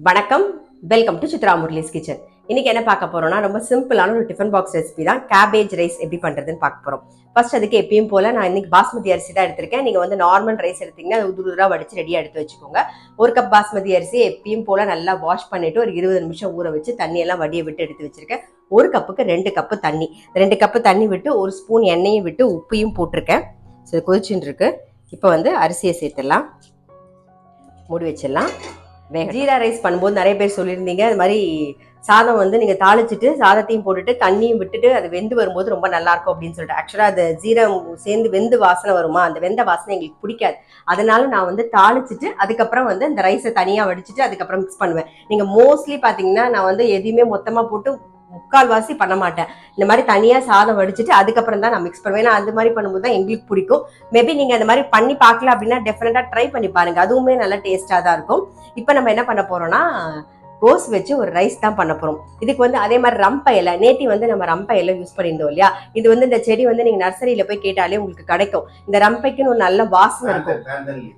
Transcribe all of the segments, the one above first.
வணக்கம், welcome to Chitra Murali's kitchen. இன்னைக்கு என்ன பார்க்க போறோம்னா ரொம்ப சிம்பிளான ஒரு டிஃபன் பாக்ஸ் ரெசிபி தான். கேபேஜ் ரைஸ் எப்படி பண்றதுன்னு பார்க்க போறோம். ஃபர்ஸ்ட் அதுக்கு எப்பயும் போல நான் இன்னைக்கு பாஸ்மதி அரிசி தான் எடுத்திருக்கேன். நீங்க வந்து நார்மல் ரைஸ் எடுத்தீங்கன்னா அது உதுரா வடிச்சு ரெடியா எடுத்து வச்சுக்கோங்க. ஒரு கப் பாஸ்மதி அரிசி எப்பயும் போல நல்லா வாஷ் பண்ணிட்டு ஒரு 20 நிமிஷம் ஊற வச்சு தண்ணி எல்லாம் வடிய விட்டு எடுத்து வச்சிருக்கேன். ஒரு கப்புக்கு 2 கப்பு தண்ணி, 2 கப்பு தண்ணி விட்டு ஒரு ஸ்பூன் எண்ணெயும் விட்டு உப்பையும் போட்டிருக்கேன். சரி, கொதிச்சுட்டு இருக்கு. இப்போ வந்து அரிசியை சேர்த்துடலாம், மூடி வச்சிடலாம். ஜீரா ரைஸ் பண்ணும்போது நிறைய பேர் சொல்லியிருந்தீங்க அது மாதிரி சாதம் வந்து நீங்கள் தாளிச்சிட்டு சாதத்தையும் போட்டுட்டு தண்ணியும் விட்டுட்டு அது வெந்து வரும்போது ரொம்ப நல்லா இருக்கும் அப்படின்னு சொல்லிட்டு. ஆக்சுவலாக அது ஜீரம் சேர்ந்து வெந்து வாசனை வருமா, அந்த வெந்த வாசனை எங்களுக்கு பிடிக்காது. அதனால நான் வந்து தாளிச்சிட்டு அதுக்கப்புறம் வந்து அந்த ரைஸை தனியாக வடிச்சிட்டு அதுக்கப்புறம் மிக்ஸ் பண்ணுவேன். நீங்கள் மோஸ்ட்லி பார்த்தீங்கன்னா நான் வந்து எதையுமே மொத்தமாக போட்டு முக்கால்வாசி பண்ண மாட்டேன். இந்த மாதிரி தனியாக சாதம் வடிச்சிட்டு அதுக்கப்புறம் தான் நான் மிக்ஸ் பண்ணுவேன். ஏன்னா அந்த மாதிரி பண்ணும்போது தான் எங்களுக்கு பிடிக்கும். மேபி நீங்கள் அந்த மாதிரி பண்ணி பார்க்கல அப்படின்னா டெஃபினட்டாக ட்ரை பண்ணி பாருங்க, அதுவுமே நல்லா டேஸ்ட்டாக தான் இருக்கும். இப்போ நம்ம என்ன பண்ண போறோம்னா கோஸ் வச்சு ஒரு ரைஸ் தான் பண்ண போறோம். இதுக்கு வந்து அதே மாதிரி ரம்ப இலை, நேத்தி வந்து நம்ம ரம்ப இலை யூஸ் பண்ணியிருந்தோம் இல்லையா. இது வந்து இந்த செடி வந்து நீங்க நர்சரியில போய் கேட்டாலே உங்களுக்கு கிடைக்கும். இந்த ரம்பைக்குன்னு ஒரு நல்ல வாசனை இருக்கும்.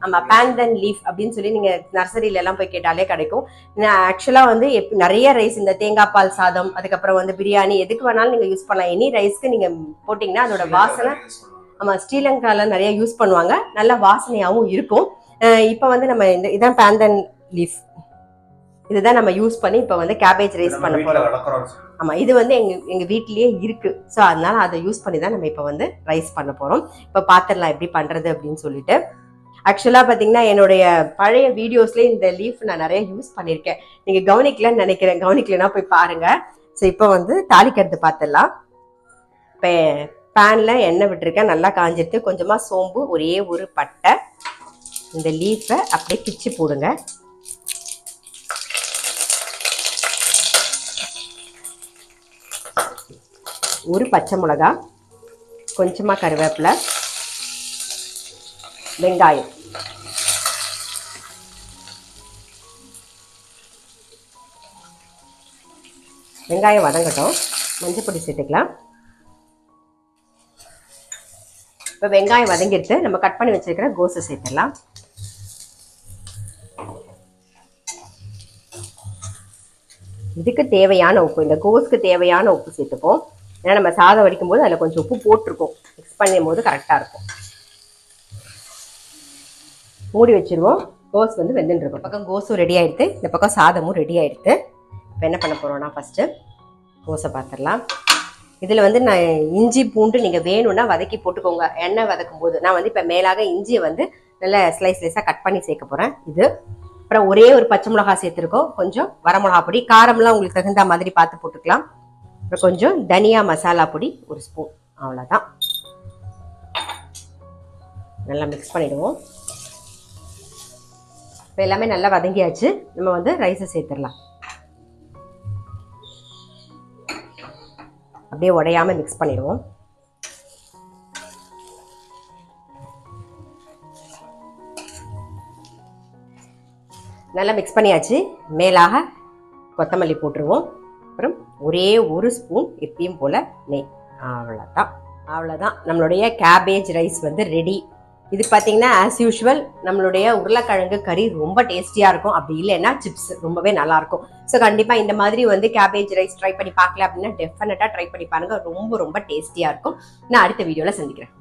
ஆமா, பேந்தன் லீஃப் அப்படின்னு சொல்லி நீங்க நர்சரியில எல்லாம் போய் கேட்டாலே கிடைக்கும். ஆக்சுவலா வந்து நிறைய ரைஸ், இந்த தேங்காய் பால் சாதம், அதுக்கப்புறம் வந்து பிரியாணி, எதுக்கு வேணாலும் நீங்க யூஸ் பண்ணலாம். எனி ரைஸ்க்கு நீங்க போட்டீங்கன்னா அதோட வாசனை, ஆமா, ஸ்ரீலங்கால நிறைய யூஸ் பண்ணுவாங்க, நல்ல வாசனையாகவும் இருக்கும். இப்போ வந்து நம்ம இதான் பேந்தன் லீஃப், இதுதான் நம்ம யூஸ் பண்ணி இப்போ வந்து கேபேஜ் ரைஸ் பண்ண போறோம். ஆமா, இது வந்து எங்க வீட்லயே இருக்கு. ஸோ அதனால அதை யூஸ் பண்ணி தான் நம்ம இப்போ வந்து ரைஸ் பண்ண போறோம். இப்போ பாத்திரலாம் எப்படி பண்றது அப்படின்னு சொல்லிட்டு. ஆக்சுவலா பாத்தீங்கன்னா என்னுடைய பழைய வீடியோஸ்ல இந்த லீஃப் நான் நிறைய யூஸ் பண்ணியிருக்கேன். நீங்க கவனிக்கலன்னு நினைக்கிறேன், கவனிக்கலன்னா போய் பாருங்க. ஸோ இப்போ வந்து தாளிக்கிறது பார்த்துடலாம். இப்போ பேன்ல எண்ணெய் விட்டுருக்கேன், நல்லா காஞ்சிட்டு கொஞ்சமா சோம்பு, ஒரே ஒரு பட்டை, இந்த லீஃபை அப்படியே பிச்சு போடுங்க. ஒரு பச்சை மிளகா, கொஞ்சமா கருவேப்பிலை, வெங்காயம், வெங்காயம் வதங்கட்டும், மஞ்சள் பொடி சேர்த்துக்கலாம். இப்போ வெங்காயம் வதங்கிடுச்சு, நம்ம கட் பண்ணி வச்சிருக்கிற கோஸை சேர்த்துடலாம். இதுக்கு தேவையான உப்பு, இந்த கோஸ்க்கு தேவையான உப்பு சேர்த்துப்போம். ஏன்னா நம்ம சாதம் வடிக்கும் போது அதில் கொஞ்சம் உப்பு போட்டிருக்கோம், மிக்ஸ் பண்ணும் போது கரெக்டாக இருக்கும். மூடி வச்சிருவோம். கோஸ் வந்து வெந்துட்டு இருக்கும். பக்கம் கோஸும் ரெடி ஆகிடுது, இந்த பக்கம் சாதமும் ரெடி ஆகிடுது. இப்போ என்ன பண்ண போகிறோம்னா ஃபஸ்ட்டு கோஸை பார்த்துடலாம். இதில் வந்து நான் இஞ்சி பூண்டு நீங்கள் வேணும்னா வதக்கி போட்டுக்கோங்க. எண்ணெய் வதக்கும் போது நான் வந்து இப்போ மேலாக இஞ்சியை வந்து நல்லா ஸ்லைஸாக கட் பண்ணி சேர்க்க போகிறேன். இது அப்புறம் ஒரே ஒரு பச்சை மிளகா சேர்த்துருக்கோம், கொஞ்சம் வரமிளகா பொடி, காரம்லாம் உங்களுக்கு தகுந்த மாதிரி பார்த்து போட்டுக்கலாம். அப்புறம் கொஞ்சம் தனியா மசாலா பொடி ஒரு ஸ்பூன், அவ்வளோதான். நல்லா மிக்ஸ் பண்ணிடுவோம். இப்போ எல்லாமே நல்லா வதங்கியாச்சு, நம்ம வந்து ரைஸை சேர்த்துடலாம். அப்படியே உடையாம மிக்ஸ் பண்ணிடுவோம். நல்லா மிக்ஸ் பண்ணியாச்சு. மேலாக கொத்தமல்லி போட்டுருவோம். அப்புறம் ஒரே ஒரு ஸ்பூன் எப்பயும் போல் நெய், அவ்வளோதான். நம்மளுடைய கேபேஜ் ரைஸ் வந்து ரெடி. இது பார்த்தீங்கன்னா ஆஸ் யூஷுவல் நம்மளுடைய உருளைக்கிழங்கு கறி ரொம்ப டேஸ்டியாக இருக்கும், அப்படி இல்லைன்னா சிப்ஸ் ரொம்பவே நல்லாயிருக்கும். ஸோ கண்டிப்பாக இந்த மாதிரி வந்து கேபேஜ் ரைஸ் ட்ரை பண்ணி பார்க்கல அப்படின்னா டெஃபினட்டாக ட்ரை பண்ணி பாருங்கள், ரொம்ப ரொம்ப டேஸ்டியாக இருக்கும். நான் அடுத்த வீடியோவில் சந்திக்கிறேன்.